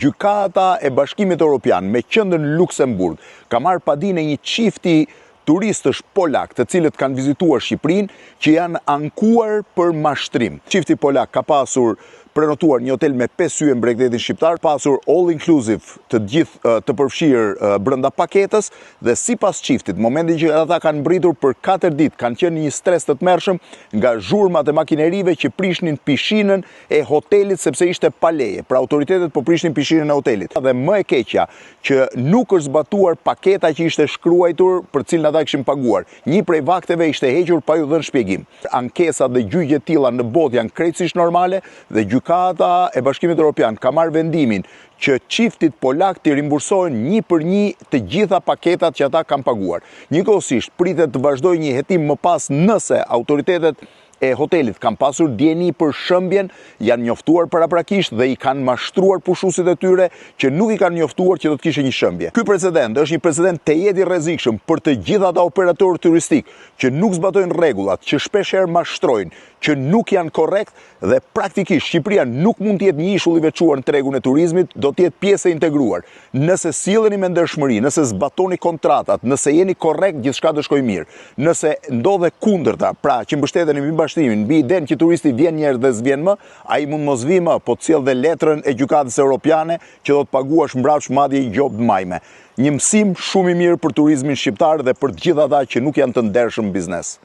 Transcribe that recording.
Gjykata e Bashkimit Evropian me qendër në Luksemburg ka marrë padinë një çifti turistësh polak të cilët kanë vizituar Shqipërinë që janë ankuar për mashtrim. Çifti polak ka pasur prenotuar një hotel me 5 yje në Bregdetin shqiptar, pasur all inclusive të gjithë të përfshirë brenda paketës dhe sipas çiftit, momentin që ata kanë mbritur për 4 ditë, kanë qenë në një stres të tmerrshëm nga zhurmat e makinerive që prishnin pishinën e hotelit sepse ishte pa leje. Pra autoritetet po prishnin pishinën e hotelit. Dhe më e keqja që nuk është zbatuar paketa që ishte shkruar për cilën ata kishin paguar. Një prej vakteve ishte hequr pa ju dhënë shpjegim. Ankesat dhe gjyqje të tilla në botë janë krejtësisht normale dhe Gjykata e Bashkimit Evropian ka marrë vendimin që çiftit polak të rimbursojnë 1 për 1 të gjitha paketat që ata kanë paguar. Njëkohësisht pritet të vazhdojë një hetim më pas nëse autoritetet e hotelit kanë pasur dieni për shëmbjen, janë njoftuar paraprakisht dhe i kanë mashtruar pushuesit e tyre që nuk i kanë njoftuar që do të kishte një shëmbje. Ky precedent është një precedent tejet i rrezikshëm për të gjithë ata operatorë turistik që nuk zbatojnë rregullat, që shpeshherë mashtrojnë, që nuk janë korrekt dhe praktikisht Shqipëria nuk mund të jetë një ishull i veçuar në tregun e turizmit, do të jetë pjesë e integruar. Nëse silleni me ndershmëri, nëse zbatoni kontratat, nëse jeni korrekt, gjithçka do shkojë mirë. Nëse ndodhe kundërta, pra që mbështeteni mbi bashkëtimin, mbi idenë që turisti vjen një herë dhe s'vjen më, ai mund mos vi më, po të sjell dhe letrën e Gjykatës Evropiane që do të paguash mbrapsht madje një gjobë majme. Një mësim shumë i mirë për turizmin shqiptar dhe për të gjithë ata që nuk janë të ndershëm biznes.